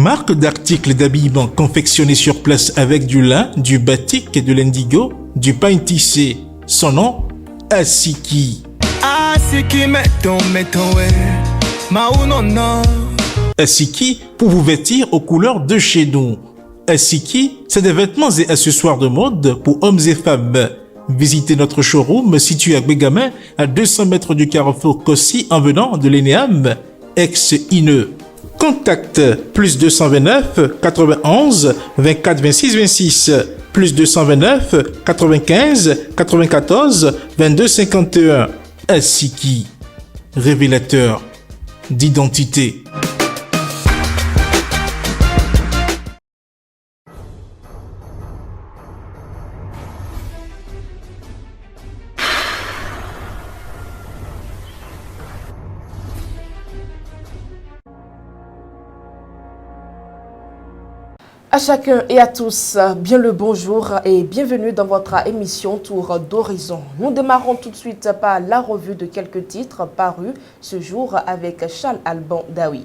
Marque d'articles d'habillement confectionnés sur place avec du lin, du batik et de l'indigo, du pain tissé. Son nom, Asiki. Asiki meton maounono. Asiki pour vous vêtir aux couleurs de chez nous. Asiki, c'est des vêtements et accessoires de mode pour hommes et femmes. Visitez notre showroom situé à Bégamin, à 200 mètres du carrefour Kossi en venant de l'ENEAM, ex-INE. Contact plus 229 91 24 26 26 plus 229 95 94 22 51. Asiki, révélateur d'identité. À chacun et à tous, bien le bonjour et bienvenue dans votre émission Tour d'Horizon. Nous démarrons tout de suite par la revue de quelques titres parus ce jour avec Charles Alban Daoui.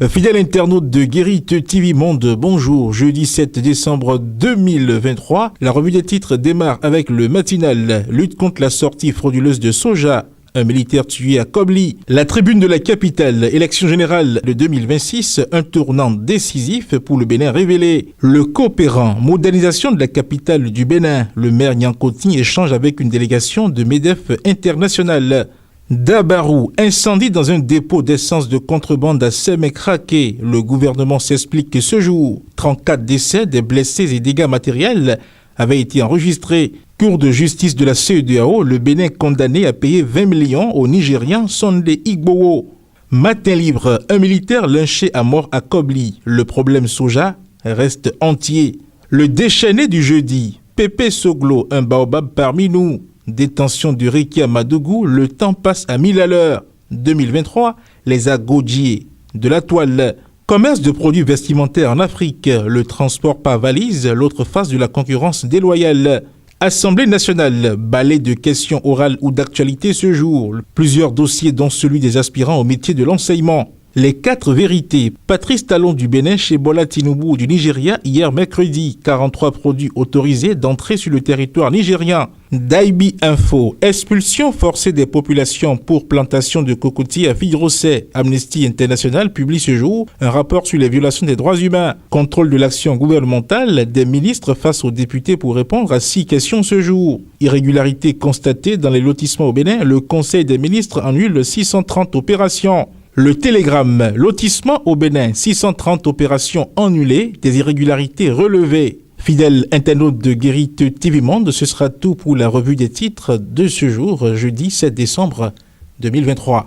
Fidèle internaute de Guérite TV Monde, bonjour. Jeudi 7 décembre 2023, la revue des titres démarre avec le matinal lutte contre la sortie frauduleuse de soja. Un militaire tué à Kobli. La tribune de la capitale, élection générale de 2026, un tournant décisif pour le Bénin révélé. Le coopérant, modernisation de la capitale du Bénin. Le maire Nyankoti échange avec une délégation de MEDEF internationale. Dabarou, incendie dans un dépôt d'essence de contrebande à Sémé-Craqué. Le gouvernement s'explique que ce jour, 34 décès, des blessés et dégâts matériels avaient été enregistrés. Cour de justice de la CEDEAO, le Bénin condamné à payer 20 millions au Nigérian Sondé Igboho. Matin libre, un militaire lynché à mort à Kobli. Le problème soja reste entier. Le déchaîné du jeudi, Pépé Soglo, un baobab parmi nous. Détention de Riki à Madougou, le temps passe à 1000 à l'heure. 2023, les agodjiers de la toile. Commerce de produits vestimentaires en Afrique, le transport par valise, l'autre face de la concurrence déloyale. Assemblée nationale, balai de questions orales ou d'actualité ce jour. Plusieurs dossiers dont celui des aspirants au métier de l'enseignement. Les 4 vérités. Patrice Talon du Bénin chez Bola Tinubu du Nigeria hier mercredi. 43 produits autorisés d'entrer sur le territoire nigérien. Daibi Info. Expulsion forcée des populations pour plantation de cocotiers à Fille-Rosset. Amnesty International publie ce jour un rapport sur les violations des droits humains. Contrôle de l'action gouvernementale des ministres face aux députés pour répondre à 6 questions ce jour. Irrégularité constatée dans les lotissements au Bénin. Le Conseil des ministres annule 630 opérations. Le Télégramme, lotissement au Bénin, 630 opérations annulées, des irrégularités relevées. Fidèle internaute de Guérite TV Monde, ce sera tout pour la revue des titres de ce jour, jeudi 7 décembre 2023.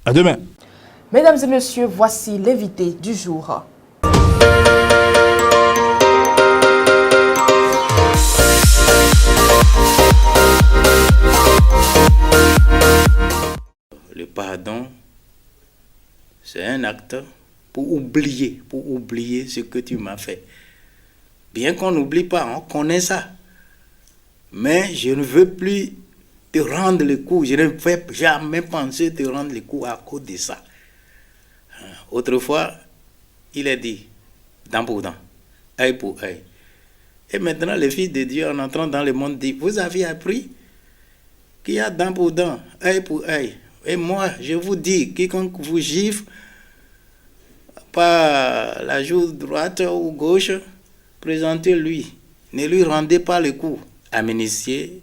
À demain. Mesdames et messieurs, voici l'invité du jour. Le pardon, c'est un acte pour oublier ce que tu m'as fait. Bien qu'on n'oublie pas, on connaît ça. Mais je ne veux plus te rendre le coup. Je ne vais jamais penser te rendre le coup à cause de ça. Autrefois, il a dit, dent pour dent, œil pour œil. Et maintenant, les filles de Dieu, en entrant dans le monde, disent, vous avez appris qu'il y a dent pour dent, œil pour œil. Et moi, je vous dis, quiconque vous gifle par la joue droite ou gauche, présentez-lui. Ne lui rendez pas le coup. Amnistier,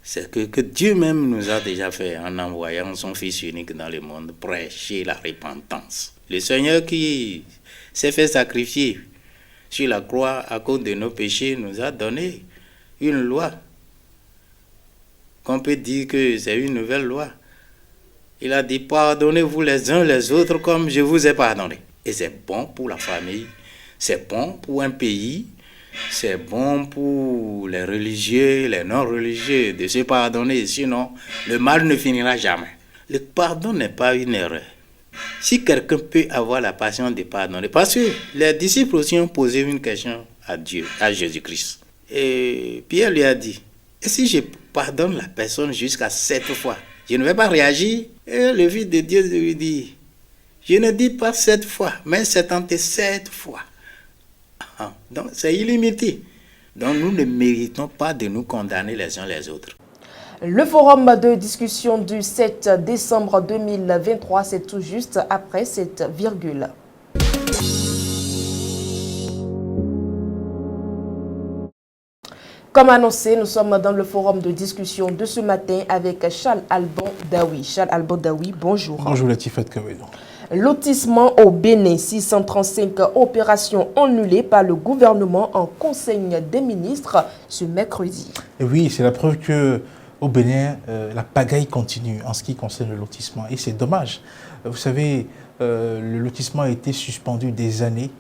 c'est que Dieu même nous a déjà fait en envoyant son Fils unique dans le monde, prêcher la repentance. Le Seigneur qui s'est fait sacrifier sur la croix à cause de nos péchés nous a donné une loi qu'on peut dire que c'est une nouvelle loi. Il a dit, pardonnez-vous les uns les autres comme je vous ai pardonné. Et c'est bon pour la famille, c'est bon pour un pays, c'est bon pour les religieux, les non-religieux de se pardonner. Sinon, le mal ne finira jamais. Le pardon n'est pas une erreur. Si quelqu'un peut avoir la patience de pardonner, parce que les disciples aussi ont posé une question à Dieu, à Jésus-Christ. Et Pierre lui a dit, et si je pardonne la personne jusqu'à 7 fois, je ne vais pas réagir. Et le Fils de Dieu lui dit, Je ne dis pas 7 fois, mais 77 fois. Donc c'est illimité. Donc nous ne méritons pas de nous condamner les uns les autres. Le forum de discussion du 7 décembre 2023, c'est tout juste après cette virgule. Comme annoncé, nous sommes dans le forum de discussion de ce matin avec Charles Alban Daoui. Charles Alban Daoui, bonjour. Bonjour Latifat Kawedon. Lotissement au Bénin, 635 opérations annulées par le gouvernement en Conseil des ministres ce mercredi. Et oui, c'est la preuve que au Bénin, la pagaille continue en ce qui concerne le lotissement. Et c'est dommage. Vous savez, le lotissement a été suspendu des années.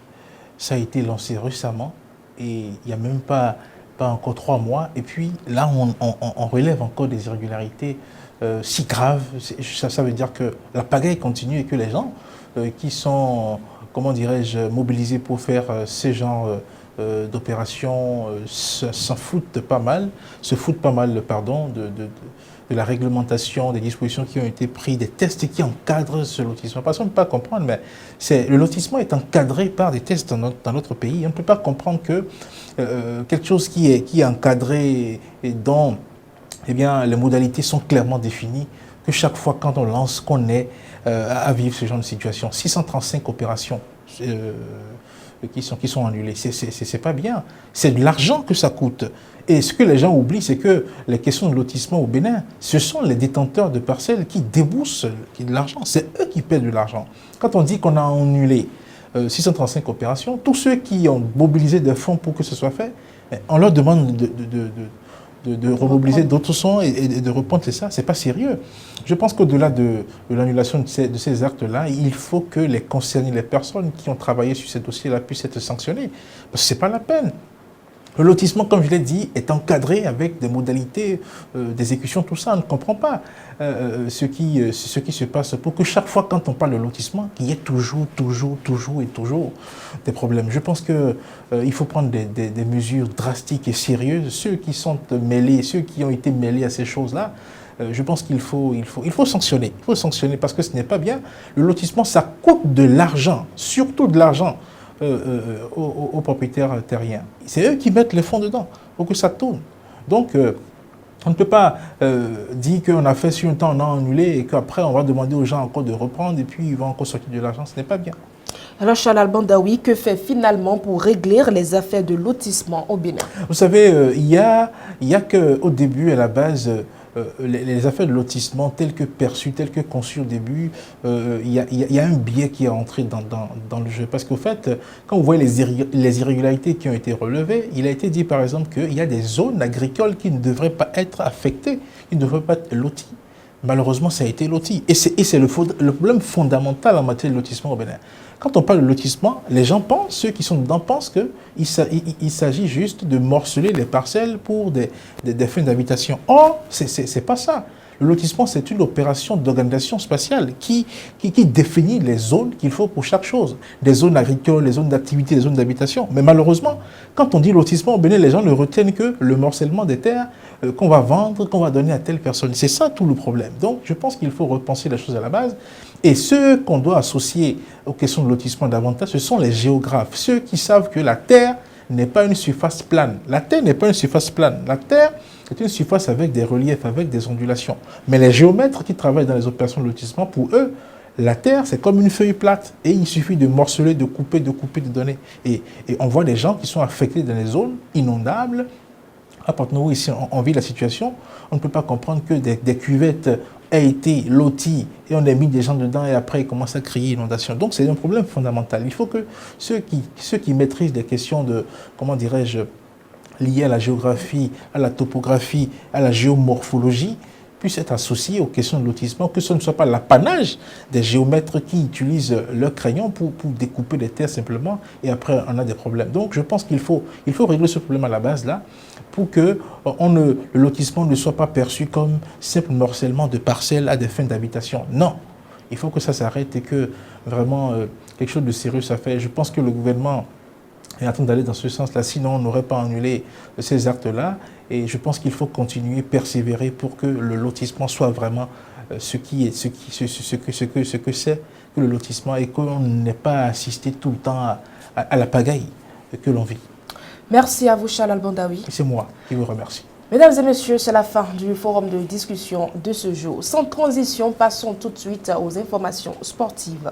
Ça a été lancé récemment. Et il n'y a même pas encore 3 mois. Et puis là, on relève encore des irrégularités si graves. Ça veut dire que la pagaille continue et que les gens qui sont, comment dirais-je, mobilisés pour faire ce genre d'opérations s'en foutent pas mal, de la réglementation, des dispositions qui ont été prises, des tests qui encadrent ce lotissement. Parce qu'on ne peut pas comprendre, mais le lotissement est encadré par des tests dans notre pays. On ne peut pas comprendre que quelque chose qui est encadré et dont les modalités sont clairement définies, que chaque fois quand on lance, qu'on est à vivre ce genre de situation. 635 opérations qui sont annulées, c'est pas bien. C'est de l'argent que ça coûte. Et ce que les gens oublient, c'est que les questions de lotissement au Bénin, ce sont les détenteurs de parcelles qui déboursent de l'argent. C'est eux qui paient de l'argent. Quand on dit qu'on a annulé 635 opérations, tous ceux qui ont mobilisé des fonds pour que ce soit fait, on leur demande de remobiliser d'autres fonds et de reprendre ça. C'est pas sérieux. Je pense qu'au-delà de l'annulation de ces actes-là, il faut que les concernés, les personnes qui ont travaillé sur ces dossiers-là puissent être sanctionnées. Parce que c'est pas la peine. Le lotissement, comme je l'ai dit, est encadré avec des modalités d'exécution, tout ça. On ne comprend pas ce qui se passe pour que chaque fois, quand on parle de lotissement, qu'il y ait toujours des problèmes. Je pense qu'il faut prendre des mesures drastiques et sérieuses. Ceux qui sont mêlés, ceux qui ont été mêlés à ces choses-là, je pense qu'il faut sanctionner. Il faut sanctionner parce que ce n'est pas bien. Le lotissement, ça coûte de l'argent, surtout de l'argent. Aux propriétaires terriens. C'est eux qui mettent les fonds dedans pour que ça tourne. Donc, on ne peut pas dire qu'on a fait sur un temps, on a annulé et qu'après, on va demander aux gens encore de reprendre et puis ils vont encore sortir de l'argent. Ce n'est pas bien. Alors, Charles Alban Daoui, que fait finalement pour régler les affaires de lotissement au Bénin? Vous savez, il y a qu'au début, à la base, les affaires de lotissement telles que perçues, telles que conçues au début, il y a un biais qui est entré dans le jeu. Parce qu'au fait, quand vous voyez les irrégularités qui ont été relevées, il a été dit par exemple qu'il y a des zones agricoles qui ne devraient pas être affectées, qui ne devraient pas être loties. Malheureusement, ça a été loti. Et c'est le problème fondamental en matière de lotissement au Bénin. Quand on parle de lotissement, les gens pensent, ceux qui sont dedans pensent qu'il s'agit juste de morceler les parcelles pour des fins d'habitation. Or, c'est pas ça. Le lotissement, c'est une opération d'organisation spatiale qui définit les zones qu'il faut pour chaque chose. Des zones agricoles, les zones d'activité, les zones d'habitation. Mais malheureusement, quand on dit lotissement au Bénin, les gens ne retiennent que le morcellement des terres qu'on va vendre, qu'on va donner à telle personne. C'est ça tout le problème. Donc, je pense qu'il faut repenser les choses à la base. Et ceux qu'on doit associer aux questions de lotissement davantage, ce sont les géographes. Ceux qui savent que la terre n'est pas une surface plane. La terre n'est pas une surface plane. La terre est une surface avec des reliefs, avec des ondulations. Mais les géomètres qui travaillent dans les opérations de lotissement, pour eux, la terre, c'est comme une feuille plate. Et il suffit de morceler, de couper, de donner. Et on voit des gens qui sont affectés dans les zones inondables. À Porto-Novo, ici, on vit la situation. On ne peut pas comprendre que des cuvettes aient été loties et on a mis des gens dedans et après, ils commencent à crier inondation. Donc, c'est un problème fondamental. Il faut que ceux qui maîtrisent des questions de, comment dirais-je, liées à la géographie, à la topographie, à la géomorphologie, puissent être associés aux questions de lotissement, que ce ne soit pas l'apanage des géomètres qui utilisent leur crayon pour découper les terres simplement, et après on a des problèmes. Donc je pense qu'il faut régler ce problème à la base là, pour que le lotissement ne soit pas perçu comme simple morcellement de parcelles à des fins d'habitation. Non, il faut que ça s'arrête et que vraiment quelque chose de sérieux ça fait. Je pense que le gouvernement est en train d'aller dans ce sens-là, sinon on n'aurait pas annulé ces actes-là. Et je pense qu'il faut continuer, persévérer pour que le lotissement soit vraiment ce que c'est, que le lotissement et qu'on n'ait pas assisté tout le temps à la pagaille que l'on vit. Merci à vous, Charles Albandaoui. C'est moi qui vous remercie. Mesdames et messieurs, c'est la fin du forum de discussion de ce jour. Sans transition, passons tout de suite aux informations sportives.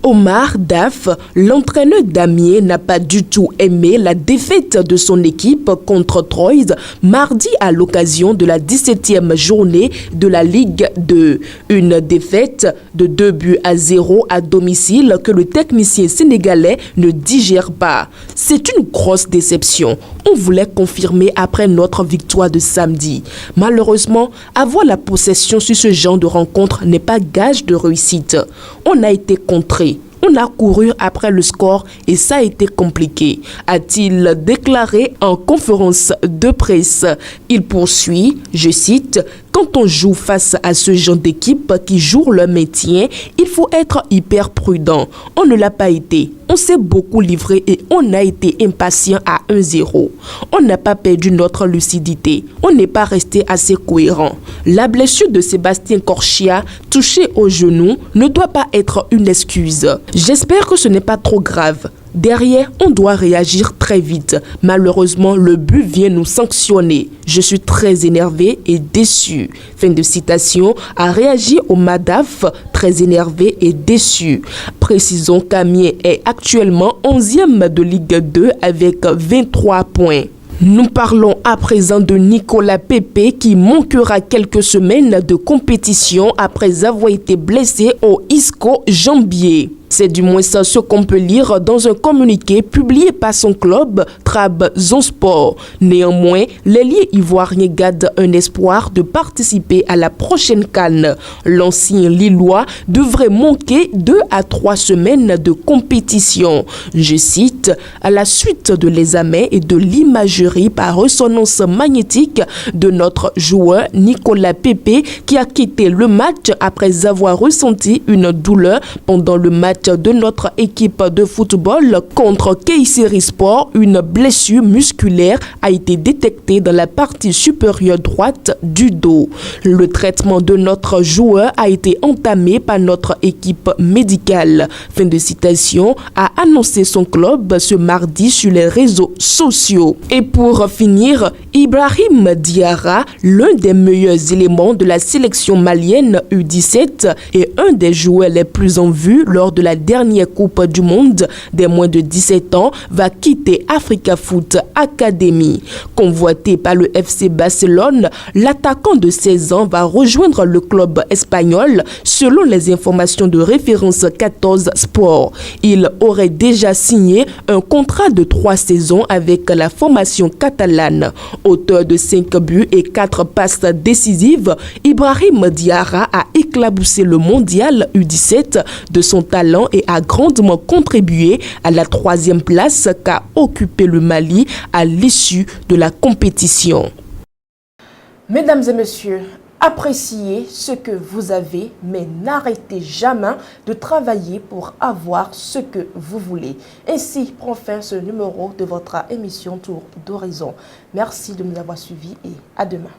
Omar Daf, l'entraîneur d'Amiens, n'a pas du tout aimé la défaite de son équipe contre Troyes mardi à l'occasion de la 17e journée de la Ligue 2. Une défaite de 2-0 à domicile que le technicien sénégalais ne digère pas. C'est une grosse déception. On voulait confirmer après notre victoire de samedi. Malheureusement, avoir la possession sur ce genre de rencontre n'est pas gage de réussite. On a été contré. On a couru après le score et ça a été compliqué, a-t-il déclaré en conférence de presse. Il poursuit, je cite, « Quand on joue face à ce genre d'équipe qui joue le maintien, il faut être hyper prudent. On ne l'a pas été. On s'est beaucoup livré et on a été impatient à 1-0. On n'a pas perdu notre lucidité. On n'est pas resté assez cohérent. La blessure de Sébastien Corchia, touché au genou, ne doit pas être une excuse. J'espère que ce n'est pas trop grave. Derrière, on doit réagir très vite. Malheureusement, le but vient nous sanctionner. Je suis très énervé et déçu. » Fin de citation, a réagi au Madaf, très énervé et déçu. Précisons qu'Amiens est actuellement 11e de Ligue 2 avec 23 points. Nous parlons à présent de Nicolas Pepe qui manquera quelques semaines de compétition après avoir été blessé au ischio-jambier. C'est du moins ça ce qu'on peut lire dans un communiqué publié par son club Trabzonspor. Néanmoins, l'ailier ivoirien garde un espoir de participer à la prochaine CAN. L'ancien Lillois devrait manquer 2 à 3 semaines de compétition. Je cite, « À la suite de l'examen et de l'imagerie par résonance magnétique de notre joueur Nicolas Pepe qui a quitté le match après avoir ressenti une douleur pendant le match de notre équipe de football contre Kayseri Sport, une blessure musculaire a été détectée dans la partie supérieure droite du dos. Le traitement de notre joueur a été entamé par notre équipe médicale. » Fin de citation, a annoncé son club ce mardi sur les réseaux sociaux. Et pour finir, Ibrahim Diarra, l'un des meilleurs éléments de la sélection malienne U17 et un des joueurs les plus en vue lors de la dernière Coupe du Monde des moins de 17 ans, va quitter Africa Foot Academy. Convoité par le FC Barcelone, l'attaquant de 16 ans va rejoindre le club espagnol selon les informations de référence 14 Sport. Il aurait déjà signé un contrat de 3 saisons avec la formation catalane. Auteur de 5 buts et 4 passes décisives, Ibrahim Diarra a éclaboussé le mondial U17 de son talent et a grandement contribué à la 3e place qu'a occupé le Mali à l'issue de la compétition. Mesdames et messieurs, appréciez ce que vous avez, mais n'arrêtez jamais de travailler pour avoir ce que vous voulez. Ainsi prend fin ce numéro de votre émission Tour d'Horizon. Merci de nous avoir suivis et à demain.